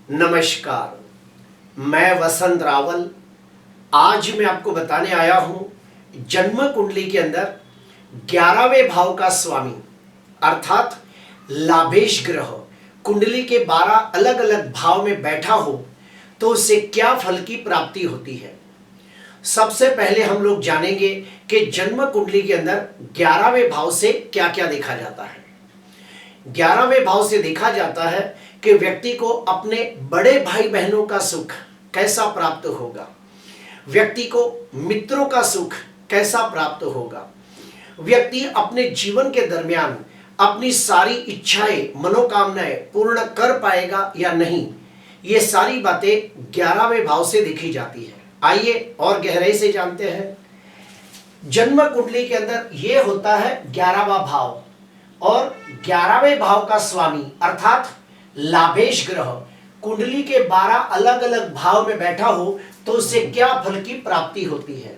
नमस्कार, मैं वसंत रावल। आज मैं आपको बताने आया हूं जन्म कुंडली के अंदर 11वें भाव का स्वामी अर्थात लाभेश ग्रह कुंडली के 12 अलग अलग भाव में बैठा हो तो उससे क्या फल की प्राप्ति होती है। सबसे पहले हम लोग जानेंगे कि जन्म कुंडली के अंदर 11वें भाव से क्या क्या देखा जाता है। 11वें भाव से देखा जाता है कि व्यक्ति को अपने बड़े भाई बहनों का सुख कैसा प्राप्त होगा, व्यक्ति को मित्रों का सुख कैसा प्राप्त होगा, व्यक्ति अपने जीवन के दरमियान अपनी सारी इच्छाएं मनोकामनाएं पूर्ण कर पाएगा या नहीं, ये सारी बातें 11वें भाव से देखी जाती है। आइए और गहराई से जानते हैं। जन्म कुंडली के अंदर यह होता है 11वां भाव और 11वें भाव का स्वामी अर्थात लाभेश ग्रह कुंडली के 12 अलग अलग भाव में बैठा हो तो उससे क्या फल की प्राप्ति होती है।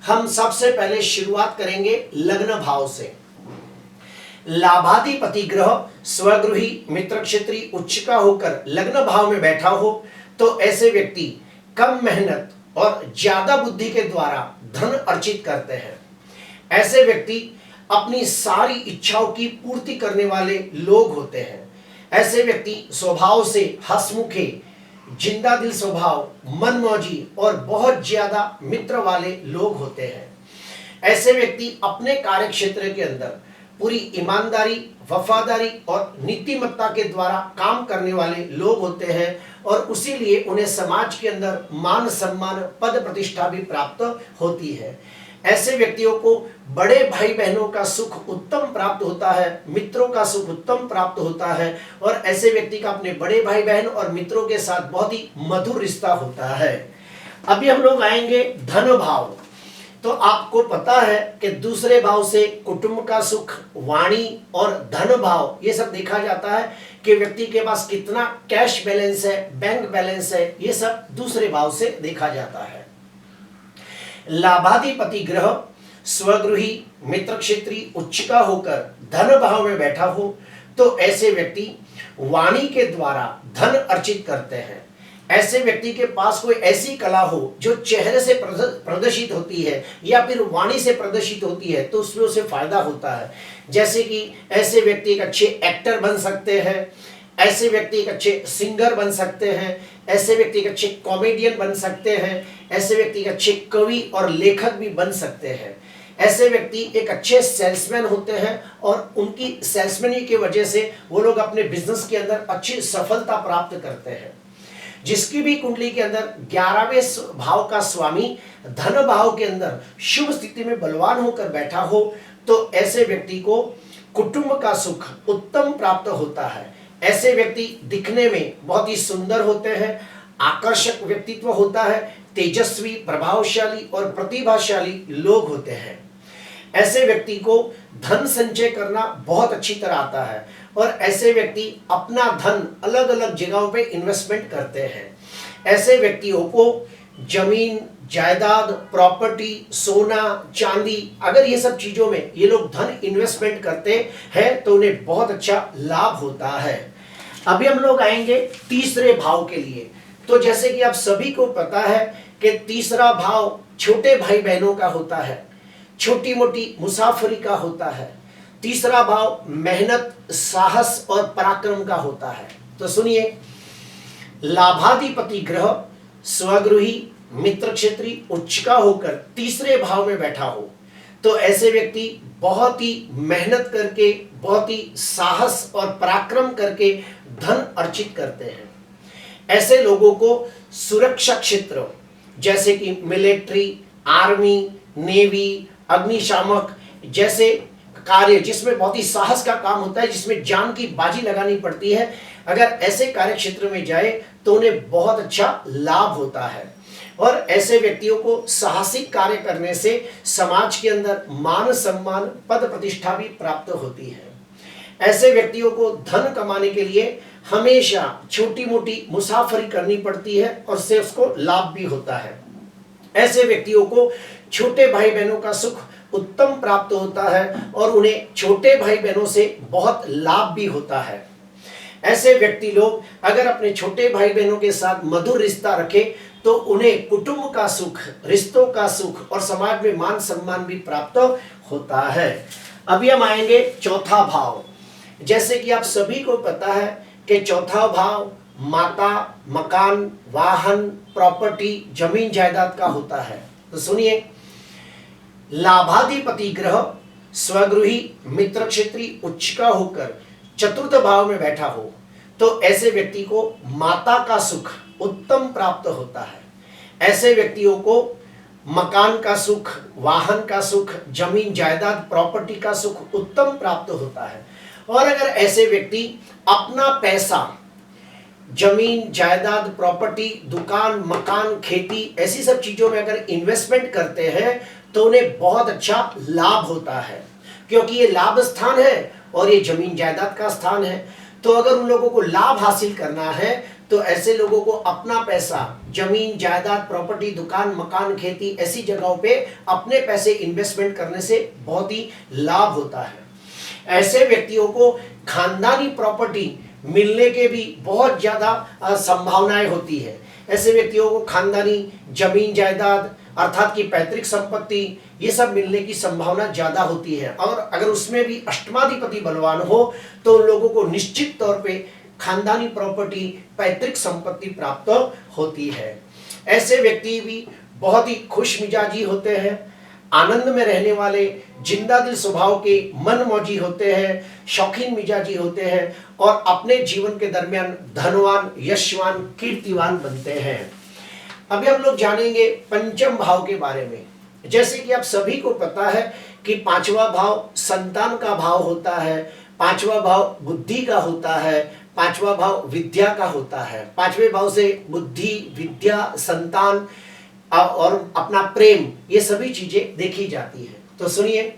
हम सबसे पहले शुरुआत करेंगे लग्न भाव से। लाभाधिपति ग्रह स्वगृही मित्र क्षेत्री उच्च का होकर लग्न भाव में बैठा हो तो ऐसे व्यक्ति कम मेहनत और ज्यादा बुद्धि के द्वारा धन अर्जित करते हैं। ऐसे व्यक्ति अपनी सारी इच्छाओं की पूर्ति करने वाले लोग होते हैं। ऐसे व्यक्ति स्वभाव से हंसमुखे, जिंदा दिल स्वभाव, मनमौजी और बहुत ज्यादा मित्र वाले लोग होते हैं। ऐसे व्यक्ति अपने कार्य क्षेत्र के अंदर पूरी ईमानदारी, वफादारी और नीतिमत्ता के द्वारा काम करने वाले लोग होते हैं और उसी लिए उन्हें समाज के अंदर मान सम्मान, पद प्रतिष्ठा भी प्राप्त होती है। ऐसे व्यक्तियों को बड़े भाई बहनों का सुख उत्तम प्राप्त होता है, मित्रों का सुख उत्तम प्राप्त होता है और ऐसे व्यक्ति का अपने बड़े भाई बहन और मित्रों के साथ बहुत ही मधुर रिश्ता होता है। अभी हम लोग आएंगे धन भाव। तो आपको पता है कि दूसरे भाव से कुटुंब का सुख, वाणी और धन भाव ये सब देखा जाता है कि व्यक्ति के पास कितना कैश बैलेंस है, बैंक बैलेंस है, ये सब दूसरे भाव से देखा जाता है। लाभाधिपति ग्रह स्वगृही मित्र क्षेत्री उच्च का होकर धन भाव में बैठा हो तो ऐसे व्यक्ति वाणी के द्वारा धन अर्जित करते हैं। ऐसे व्यक्ति के पास कोई ऐसी कला हो जो चेहरे से प्रदर्शित होती है या फिर वाणी से प्रदर्शित होती है तो उसमें उसे फायदा होता है। जैसे कि ऐसे व्यक्ति एक अच्छे एक्टर बन सकते हैं, ऐसे व्यक्ति एक अच्छे सिंगर बन सकते हैं, ऐसे व्यक्ति एक अच्छे कॉमेडियन बन सकते हैं, ऐसे व्यक्ति एक अच्छे कवि और लेखक भी बन सकते हैं। ऐसे व्यक्ति एक अच्छे सेल्समैन होते हैं और उनकी सेल्समैनी की वजह से वो लोग अपने बिजनेस के अंदर अच्छी सफलता प्राप्त करते हैं। जिसकी भी कुंडली के अंदर 11वें भाव का स्वामी धन भाव के अंदर शुभ स्थिति में बलवान होकर बैठा हो तो ऐसे व्यक्ति को कुटुंब का सुख उत्तम प्राप्त होता है। ऐसे व्यक्ति दिखने में बहुत ही सुंदर होते हैं, आकर्षक व्यक्तित्व होता है, तेजस्वी, प्रभावशाली और प्रतिभाशाली लोग होते हैं। ऐसे व्यक्ति को धन संचय करना बहुत अच्छी तरह आता है और ऐसे व्यक्ति अपना धन अलग अलग जगहों पे इन्वेस्टमेंट करते हैं। ऐसे व्यक्तियों को जमीन, जायदाद, प्रॉपर्टी, सोना, चांदी, अगर ये सब चीजों में ये लोग धन इन्वेस्टमेंट करते हैं तो उन्हें बहुत अच्छा लाभ होता है। अभी हम लोग आएंगे तीसरे भाव के लिए। तो जैसे कि आप सभी को पता है कि तीसरा भाव छोटे भाई बहनों का होता है, छोटी मोटी मुसाफरी का होता है। तीसरा भाव मेहनत, साहस और पराक्रम का होता है। तो सुनिए, लाभाधिपति ग्रह स्वगृही मित्र क्षेत्री उच्च का होकर तीसरे भाव में बैठा हो तो ऐसे व्यक्ति बहुत ही मेहनत करके, बहुत ही साहस और पराक्रम करके धन अर्जित करते हैं। ऐसे लोगों को सुरक्षा क्षेत्र जैसे कि मिलिट्री, आर्मी, नेवी, अग्निशामक जैसे कार्य जिसमें बहुत ही साहस का काम होता है, जिसमें जान की बाजी लगानी पड़ती है, अगर ऐसे कार्य क्षेत्र में जाए तो उन्हें बहुत अच्छा लाभ होता है। और ऐसे व्यक्तियों को साहसिक कार्य करने से समाज के अंदर मान सम्मान, पद प्रतिष्ठा भी प्राप्त होती है। ऐसे व्यक्तियों को धन कमाने के लिए हमेशा छोटी मोटी मुसाफरी करनी पड़ती है और उससे उसको लाभ भी होता है। ऐसे व्यक्तियों को छोटे भाई बहनों का सुख उत्तम प्राप्त होता है और उन्हें छोटे भाई बहनों से बहुत लाभ भी होता है। ऐसे व्यक्ति लोग अगर अपने छोटे भाई बहनों के साथ मधुर रिश्ता रखे तो उन्हें कुटुंब का सुख, रिश्तों का सुख और समाज में मान सम्मान भी प्राप्त होता है। अभी हम आएंगे चौथा भाव। जैसे कि आप सभी को पता है कि चौथा भाव माता, मकान, वाहन, प्रॉपर्टी, जमीन जायदाद का होता है। तो सुनिए, लाभाधिपति ग्रह स्वगृही, मित्र क्षेत्री, उच्च का होकर चतुर्थ भाव में बैठा हो तो ऐसे व्यक्ति को माता का सुख उत्तम प्राप्त होता है। ऐसे व्यक्तियों को मकान का सुख, वाहन का सुख, जमीन जायदाद, प्रॉपर्टी का सुख उत्तम प्राप्त होता है। और अगर ऐसे व्यक्ति अपना पैसा जमीन जायदाद, प्रॉपर्टी, दुकान, मकान, खेती, ऐसी सब चीजों में अगर इन्वेस्टमेंट करते हैं तो उन्हें बहुत अच्छा लाभ होता है, क्योंकि ये लाभ स्थान है और ये जमीन जायदाद का स्थान है। तो अगर उन लोगों को लाभ हासिल करना है तो ऐसे लोगों को अपना पैसा जमीन जायदाद, प्रॉपर्टी, दुकान, मकान, खेती, ऐसी जगहों पे अपने पैसे इन्वेस्टमेंट करने से बहुत ही लाभ होता है। ऐसे व्यक्तियों को खानदानी प्रॉपर्टी मिलने के भी बहुत ज्यादा संभावनाएं होती है। ऐसे व्यक्तियों को खानदानी जमीन जायदाद अर्थात की पैतृक संपत्ति, ये सब मिलने की संभावना ज्यादा होती है। और अगर उसमें भी अष्टमाधिपति बलवान हो तो उन लोगों को निश्चित तौर पे खानदानी प्रॉपर्टी, पैतृक संपत्ति प्राप्त होती है। ऐसे व्यक्ति भी बहुत ही खुश मिजाजी होते हैं, आनंद में रहने वाले, जिंदा दिल स्वभाव के, मनमौजी होते हैं, शौकीन मिजाजी होते हैं और अपने जीवन के दरमियान धनवान, यशवान, कीर्तिवान बनते हैं। अभी हम लोग जानेंगे पंचम भाव के बारे में। जैसे कि आप सभी को पता है कि पांचवा भाव संतान का भाव होता है, पांचवा भाव बुद्धि का होता है, पांचवा भाव विद्या का होता है। पांचवें भाव से बुद्धि, विद्या, संतान और अपना प्रेम, ये सभी चीजें देखी जाती है। तो सुनिए,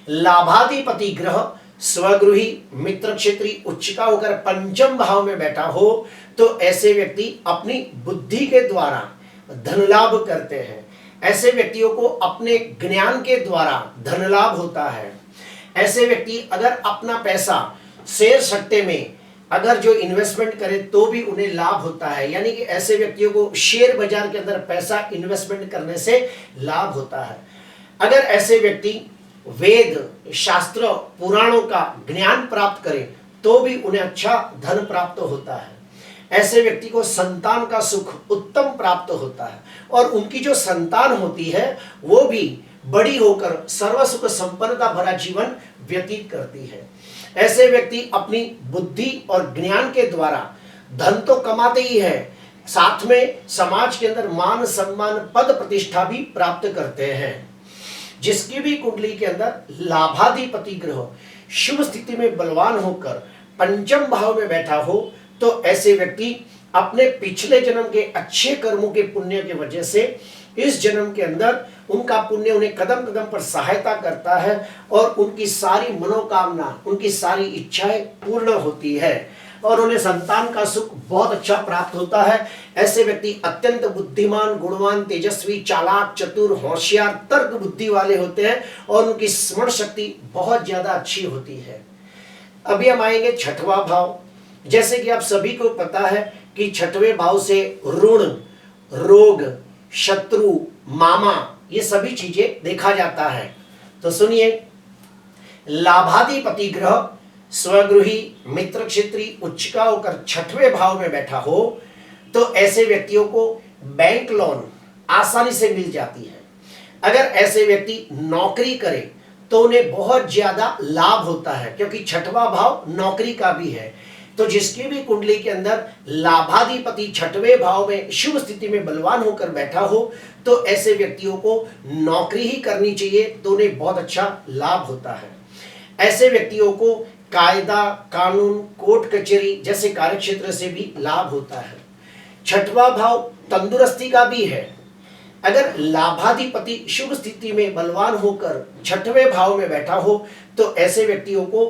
लाभाधिपति ग्रह स्वगृही, मित्र क्षेत्री, उच्च का होकर पंचम भाव में बैठा हो तो ऐसे व्यक्ति अपनी बुद्धि के द्वारा धन लाभ करते हैं। ऐसे व्यक्तियों को अपने ज्ञान के द्वारा धन लाभ होता है। ऐसे व्यक्ति अगर अपना पैसा शेयर सट्टे में अगर जो इन्वेस्टमेंट करे तो भी उन्हें लाभ होता है। यानी कि ऐसे व्यक्तियों को शेयर बाजार के अंदर पैसा इन्वेस्टमेंट करने से लाभ होता है। अगर ऐसे व्यक्ति वेद, शास्त्र, पुराणों का ज्ञान प्राप्त करें तो भी उन्हें अच्छा धन प्राप्त होता है। ऐसे व्यक्ति को संतान का सुख उत्तम प्राप्त होता है और उनकी जो संतान होती है वो भी बड़ी होकर सर्व सुख संपन्नता भरा जीवन व्यतीत करती है। ऐसे व्यक्ति अपनी बुद्धि और ज्ञान के द्वारा धन तो कमाते ही है, साथ में समाज के अंदर मान सम्मान, पद प्रतिष्ठा भी प्राप्त करते हैं। जिसकी भी कुंडली के अंदर लाभाधिपति ग्रह शुभ स्थिति में बलवान होकर पंचम भाव में बैठा हो तो ऐसे व्यक्ति अपने पिछले जन्म के अच्छे कर्मों के पुण्य की वजह से इस जन्म के अंदर उनका पुण्य उन्हें कदम कदम पर सहायता करता है और उनकी सारी मनोकामना, उनकी सारी इच्छाएं पूर्ण होती है और उन्हें संतान का सुख बहुत अच्छा प्राप्त होता है। ऐसे व्यक्ति अत्यंत बुद्धिमान, गुणवान, तेजस्वी, चालाक, चतुर, होशियार, तर्क बुद्धि वाले होते हैं और उनकी स्मरण शक्ति बहुत ज्यादा अच्छी होती है। अभी हम आएंगे छठवां भाव। जैसे कि आप सभी को पता है कि छठवें भाव से ऋण, रोग, शत्रु, मामा, ये सभी चीजें देखा जाता है। तो सुनिए, लाभाधिपति ग्रह स्वगृही, मित्र क्षेत्री, उच्च का होकर छठवें भाव में बैठा हो तो ऐसे व्यक्तियों को बैंक लोन आसानी से मिल जाती है। अगर ऐसे व्यक्ति नौकरी करे तो उन्हें बहुत ज्यादा लाभ होता है, क्योंकि छठवां भाव नौकरी का भी है। तो जिसकी भी कुंडली के अंदर लाभाधिपति छठवें भाव में शुभ स्थिति में बलवान होकर बैठा हो तो ऐसे व्यक्तियों को नौकरी ही करनी चाहिए, तो उन्हें बहुत अच्छा लाभ होता है। ऐसे व्यक्तियों को कायदा, कानून, कोर्ट कचहरी जैसे कार्यक्षेत्र से भी लाभ होता है। छठवां भाव तंदुरुस्ती का भी है। अगर लाभाधिपति शुभ स्थिति में बलवान होकर छठवें भाव में बैठा हो तो ऐसे व्यक्तियों को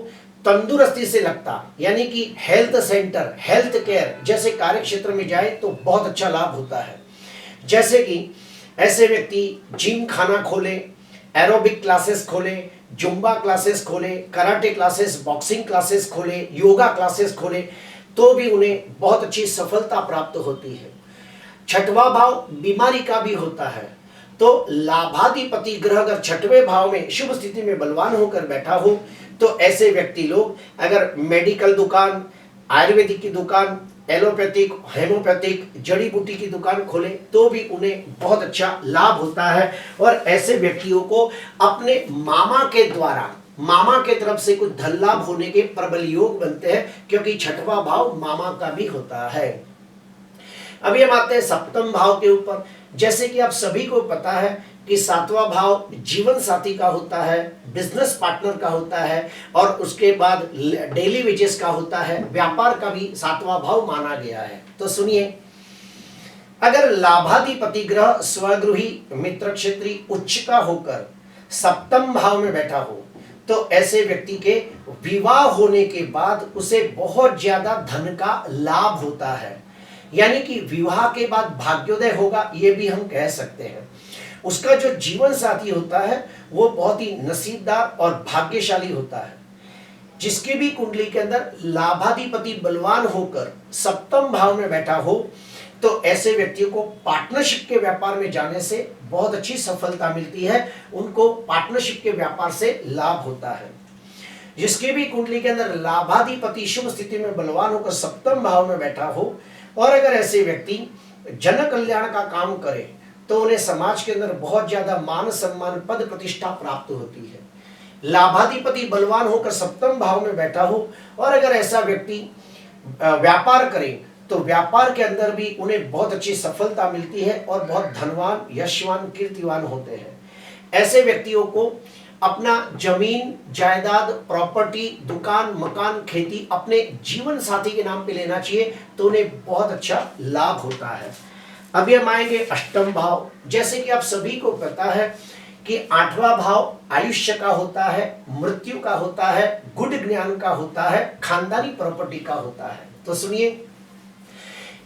तंदुरुस्ती से लगता, यानी कि हेल्थ सेंटर, हेल्थ केयर जैसे कार्यक्षेत्र में जाए तो बहुत अच्छा लाभ होता है। जैसे कि ऐसे व्यक्ति जिम खाना खोले, एरोबिक क्लासेस खोले, जुम्बा क्लासेस खोले, कराटे क्लासेस, बॉक्सिंग क्लासेस खोले, योगा क्लासेस खोले, तो भी उन्हें बहुत अच्छी सफलता प्राप्त होती है। छठवां भाव बीमारी का भी होता है। तो लाभाधिपति ग्रह अगर छठवें भाव में शुभ स्थिति में बलवान होकर बैठा हो तो ऐसे व्यक्ति लोग अगर मेडिकल दुकान, आयुर्वेदिक की दुकान, एलोपैथिक, हेमोपैथिक, जड़ी बूटी की दुकान खोले तो भी उन्हें बहुत अच्छा लाभ होता है। और ऐसे व्यक्तियों को अपने मामा के द्वारा, मामा के तरफ से कुछ धन लाभ होने के प्रबल योग बनते हैं, क्योंकि छठवां भाव मामा का भी होता है। अभी हम आते हैं सप्तम भाव के ऊपर। जैसे कि आप सभी को पता है कि सातवां भाव जीवन साथी का होता है, बिजनेस पार्टनर का होता है, और उसके बाद डेली वेजेस का होता है, व्यापार का भी सातवां भाव माना गया है। तो सुनिए, अगर लाभाधिपति ग्रह स्वगृही, मित्र क्षेत्री, उच्च का होकर सप्तम भाव में बैठा हो तो ऐसे व्यक्ति के विवाह होने के बाद उसे बहुत ज्यादा धन का लाभ होता है, यानी कि विवाह के बाद भाग्योदय होगा, ये भी हम कह सकते हैं। उसका जो जीवन साथी होता है वो बहुत ही नसीबदार और भाग्यशाली होता है। जिसकी भी कुंडली के अंदर लाभाधिपति बलवान होकर सप्तम भाव में बैठा हो तो ऐसे व्यक्तियों को पार्टनरशिप के व्यापार में जाने से बहुत अच्छी सफलता मिलती है, उनको पार्टनरशिप के व्यापार से लाभ होता है। जिसकी भी कुंडली के अंदर लाभाधिपति शुभ स्थिति में बलवान होकर सप्तम भाव में बैठा हो और अगर ऐसे व्यक्ति जन कल्याण का काम करे तो उन्हें समाज के अंदर बहुत ज्यादा मान सम्मान, पद प्रतिष्ठा प्राप्त होती है। लाभाधिपति बलवान होकर सप्तम भाव में बैठा हो और अगर ऐसा व्यक्ति व्यापार करे तो व्यापार के अंदर भी उन्हें बहुत अच्छी सफलता मिलती है और बहुत धनवान, यशवान, कीर्तिवान होते हैं। ऐसे व्यक्तियों को अपना जमीन, जायदाद, प्रॉपर्टी, दुकान, मकान, खेती अपने जीवन साथी के नाम पे लेना चाहिए तो उन्हें बहुत अच्छा लाभ होता है। अभी हम आएंगे अष्टम भाव। जैसे कि आप सभी को पता है कि आठवां भाव आयुष्य का होता है, मृत्यु का होता है, गुड ज्ञान का होता है, खानदानी प्रॉपर्टी का होता है। तो सुनिए,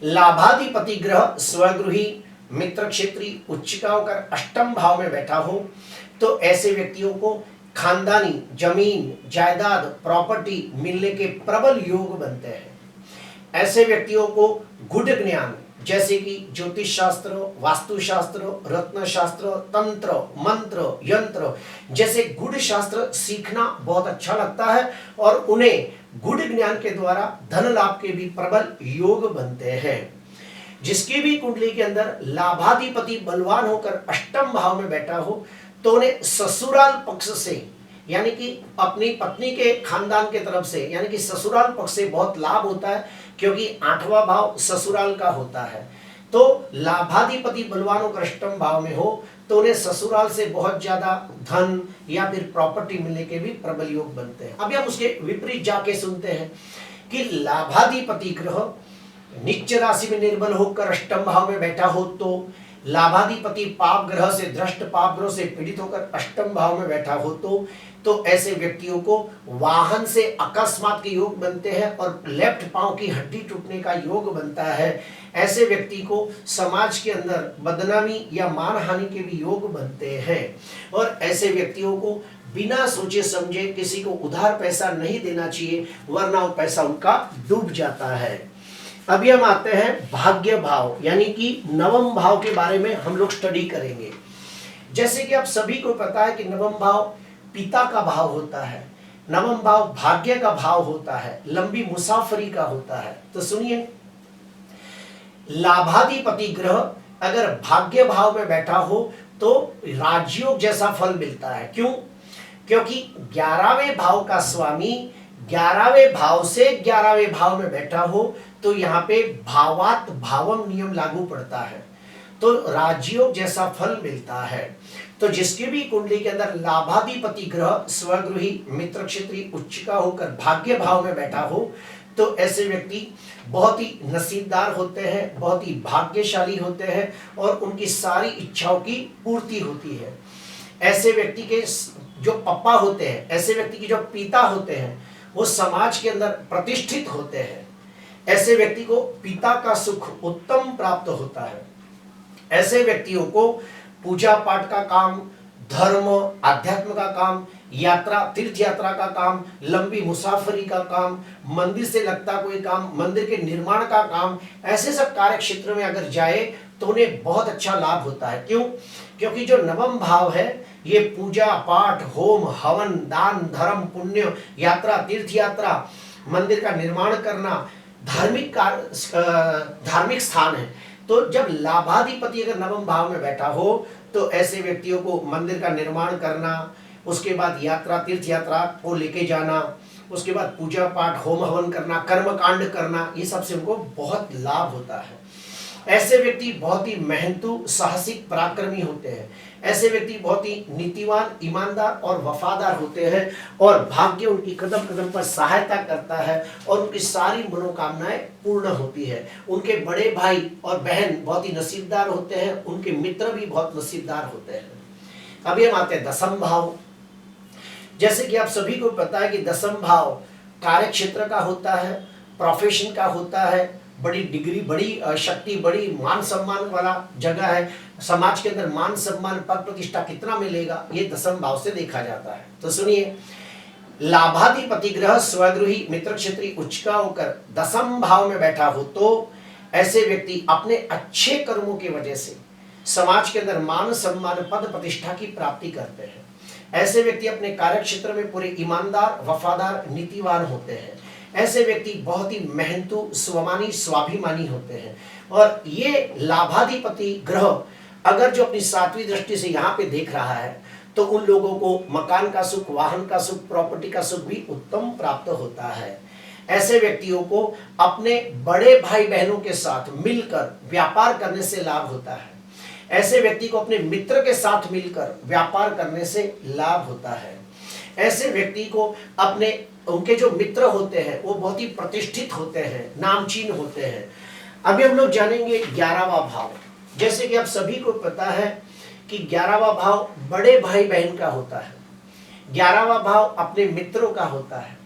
लाभाधिपति ग्रह स्वगृही, मित्र क्षेत्री, उच्च का होकर अष्टम भाव में बैठा हो तो ऐसे व्यक्तियों को खानदानी जमीन, जायदाद, प्रॉपर्टी मिलने के प्रबल योग बनते हैं। ऐसे व्यक्तियों को गुड ज्ञान जैसे कि ज्योतिष शास्त्र, वास्तु शास्त्र, रत्न शास्त्र, तंत्र, मंत्र, यंत्र जैसे गुड शास्त्र सीखना बहुत अच्छा लगता है और उन्हें गुड ज्ञान के द्वारा धन लाभ के भी प्रबल योग बनते हैं। जिसकी भी कुंडली के अंदर लाभाधिपति बलवान होकर अष्टम भाव में बैठा हो तो उन्हें ससुराल पक्ष से, यानी कि अपनी पत्नी के खानदान के तरफ से, यानी कि ससुराल पक्ष से बहुत लाभ होता है, क्योंकि आठवां भाव ससुराल का होता है। तो लाभाधिपति बलवान होकर अष्टम भाव में हो तो उन्हें ससुराल से बहुत ज्यादा धन या फिर प्रॉपर्टी मिलने के भी प्रबल योग बनते हैं। अभी हम उसके विपरीत जाके सुनते हैं कि लाभाधिपति ग्रह नीच राशि में निर्बल होकर अष्टम भाव में बैठा हो तो लाभाधिपति पाप ग्रह से, दृष्ट पाप ग्रह से पीड़ित होकर अष्टम भाव में बैठा हो तो ऐसे व्यक्तियों को वाहन से अकस्मात के योग बनते हैं और लेफ्ट पांव की हड्डी टूटने का योग बनता है। ऐसे व्यक्ति को समाज के अंदर बदनामी या मानहानि के भी योग बनते हैं और ऐसे व्यक्तियों को बिना सोचे समझे किसी को उधार पैसा नहीं देना चाहिए, वरना वो पैसा उनका डूब जाता है। अभी हम आते हैं भाग्य भाव, यानी कि नवम भाव के बारे में हम लोग स्टडी करेंगे। जैसे कि आप सभी को पता है कि नवम भाव पिता का भाव होता है, नवम भाव भाग्य का भाव होता है, लंबी मुसाफरी का होता है। तो सुनिए, लाभाधिपति ग्रह अगर भाग्य भाव में बैठा हो तो राजयोग जैसा फल मिलता है। क्यों? क्योंकि 11वें भाव का स्वामी 11वें भाव से 11वें भाव में बैठा हो तो यहाँ पे भावात भावम नियम लागू पड़ता है, तो राजयोग जैसा फल मिलता है। तो जिसकी भी कुंडली के अंदर लाभाधिपति ग्रह स्वगृही, मित्र क्षेत्री, उच्च का होकर भाग्य भाव में बैठा हो तो ऐसे व्यक्ति बहुत ही नसीबदार होते हैं, बहुत ही भाग्यशाली होते हैं और उनकी सारी इच्छाओं की पूर्ति होती है। ऐसे व्यक्ति के जो पप्पा होते हैं, ऐसे व्यक्ति के जो पिता होते हैं वो समाज के अंदर प्रतिष्ठित होते हैं। ऐसे व्यक्ति को पिता का सुख उत्तम प्राप्त होता है। ऐसे व्यक्तियों को पूजा पाठ का काम, धर्म अध्यात्म का काम, यात्रा तीर्थ यात्रा का काम, लंबी मुसाफरी का काम, मंदिर से लगता कोई काम, मंदिर के निर्माण का काम, ऐसे सब कार्य क्षेत्र में अगर जाए तो उन्हें बहुत अच्छा लाभ होता है। क्यों? क्योंकि जो नवम भाव है ये पूजा पाठ, होम हवन, दान धर्म, पुण्य, यात्रा तीर्थ यात्रा, मंदिर का निर्माण करना, धार्मिक स्थान है। तो जब लाभाधिपति अगर नवम भाव में बैठा हो तो ऐसे व्यक्तियों को मंदिर का निर्माण करना, उसके बाद यात्रा तीर्थ यात्रा को लेके जाना, उसके बाद पूजा पाठ होम हवन करना, कर्म कांड करना, ये सबसे उनको बहुत लाभ होता है। ऐसे व्यक्ति बहुत ही मेहनतू, साहसिक, पराक्रमी होते हैं। ऐसे व्यक्ति बहुत ही नीतिवान, ईमानदार और वफादार होते हैं और भाग्य उनकी कदम कदम पर सहायता करता है और उनकी सारी मनोकामनाएं पूर्ण होती है। उनके बड़े भाई और बहन बहुत ही नसीबदार होते हैं, उनके मित्र भी बहुत नसीबदार होते हैं। अभी हम आते हैं दसम भाव। जैसे कि आप सभी को पता है कि दसम भाव कार्य क्षेत्र का होता है, प्रोफेशन का होता है, बड़ी डिग्री, बड़ी शक्ति, बड़ी मान सम्मान वाला जगह है। समाज के अंदर मान सम्मान, पद प्रतिष्ठा कितना मिलेगा, ये दसम भाव से देखा जाता है। तो सुनिए, लाभाधिपति ग्रह स्वगृही मित्र क्षेत्री उच्च का होकर दसम भाव में बैठा हो तो ऐसे व्यक्ति अपने अच्छे कर्मों की वजह से समाज के अंदर मान सम्मान, पद प्रतिष्ठा की प्राप्ति करते हैं। ऐसे व्यक्ति अपने कार्य क्षेत्र में पूरे ईमानदार, वफादार, नीतिवान होते हैं। ऐसे व्यक्ति बहुत ही मेहनतू, स्वमानी, स्वाभिमानी होते हैं। और ये लाभाधिपति ग्रह अगर जो अपनी सातवीं दृष्टि से यहाँ पे देख रहा है तो उन लोगों को मकान का सुख, वाहन का सुख, प्रॉपर्टी का सुख भी उत्तम प्राप्त होता है। ऐसे व्यक्तियों को अपने बड़े भाई बहनों के साथ मिलकर व्यापार करने से लाभ होता है। ऐसे व्यक्ति को अपने मित्र के साथ मिलकर व्यापार करने से लाभ होता है। ऐसे व्यक्ति को अपने उनके जो मित्र होते हैं वो बहुत ही प्रतिष्ठित होते हैं, नामचीन होते हैं। अभी हम लोग जानेंगे 11वां भाव। जैसे कि आप सभी को पता है कि 11वां भाव बड़े भाई बहन का होता है, 11वां भाव अपने मित्रों का होता है,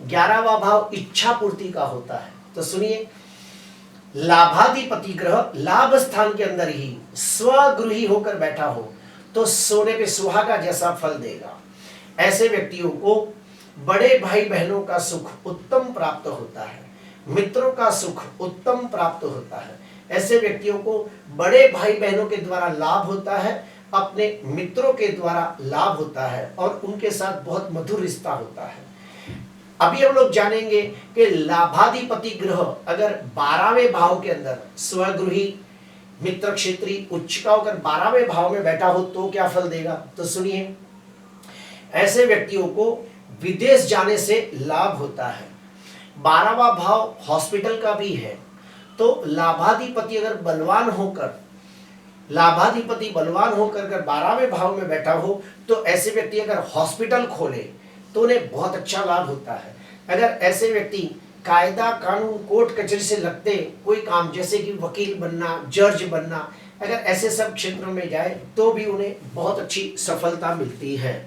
11वां भाव इच्छा पूर्ति का होता है। तो सुनिए, लाभाधिपति ग्रह लाभ स्थान के अंदर ही स्वगृही होकर बैठा हो तो सोने पे सुहागा जैसा फल देगा। ऐसे व्यक्तियों को बड़े भाई बहनों का सुख उत्तम प्राप्त होता है, मित्रों का सुख उत्तम प्राप्त होता है। ऐसे व्यक्तियों को बड़े भाई बहनों के द्वारा लाभ होता है, अपने मित्रों के द्वारा लाभ होता है और उनके साथ बहुत मधुर रिश्ता होता है। अभी हम लोग जानेंगे कि लाभाधिपति ग्रह अगर 12वें भाव के अंदर स्वगृही मित्र क्षेत्री उच्च का होकर 12वें भाव में बैठा हो तो क्या फल देगा। तो सुनिए, ऐसे व्यक्तियों को विदेश जाने से लाभ होता है। 12वां भाव हॉस्पिटल का भी है तो लाभाधिपति अगर बलवान होकर अगर 12वें भाव में बैठा हो तो ऐसे व्यक्ति अगर हॉस्पिटल खोले तो उन्हें बहुत अच्छा लाभ होता है। अगर ऐसे व्यक्ति कायदा कानून कोर्ट कचहरी से लगते कोई काम, जैसे कि वकील बनना, जज बनना, अगर ऐसे सब क्षेत्रों में जाए तो भी उन्हें बहुत अच्छी सफलता मिलती है।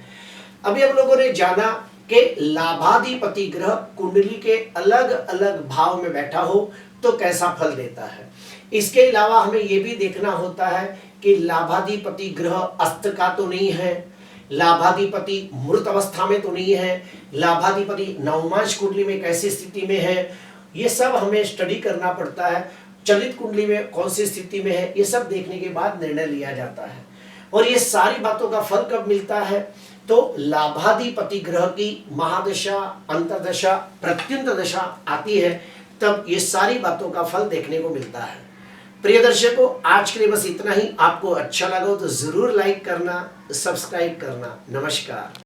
अभी हम लोगों ने जाना कि लाभाधिपति ग्रह कुंडली के अलग अलग भाव में बैठा हो तो कैसा फल देता है। इसके अलावा हमें यह भी देखना होता है कि लाभाधिपति ग्रह अस्त का तो नहीं है, लाभाधिपति मृत अवस्था में तो नहीं है, लाभाधिपति नवमांश कुंडली में कैसी स्थिति में है, ये सब हमें स्टडी करना पड़ता है। चलित कुंडली में कौन सी स्थिति में है, ये सब देखने के बाद निर्णय लिया जाता है। और ये सारी बातों का फल कब मिलता है तो लाभाधिपति ग्रह की महादशा, अंतर्दशा, प्रत्युंत दशा आती है, तब ये सारी बातों का फल देखने को मिलता है। प्रिय दर्शकों, आज के लिए बस इतना ही। आपको अच्छा लगा हो तो जरूर लाइक करना, सब्सक्राइब करना। नमस्कार।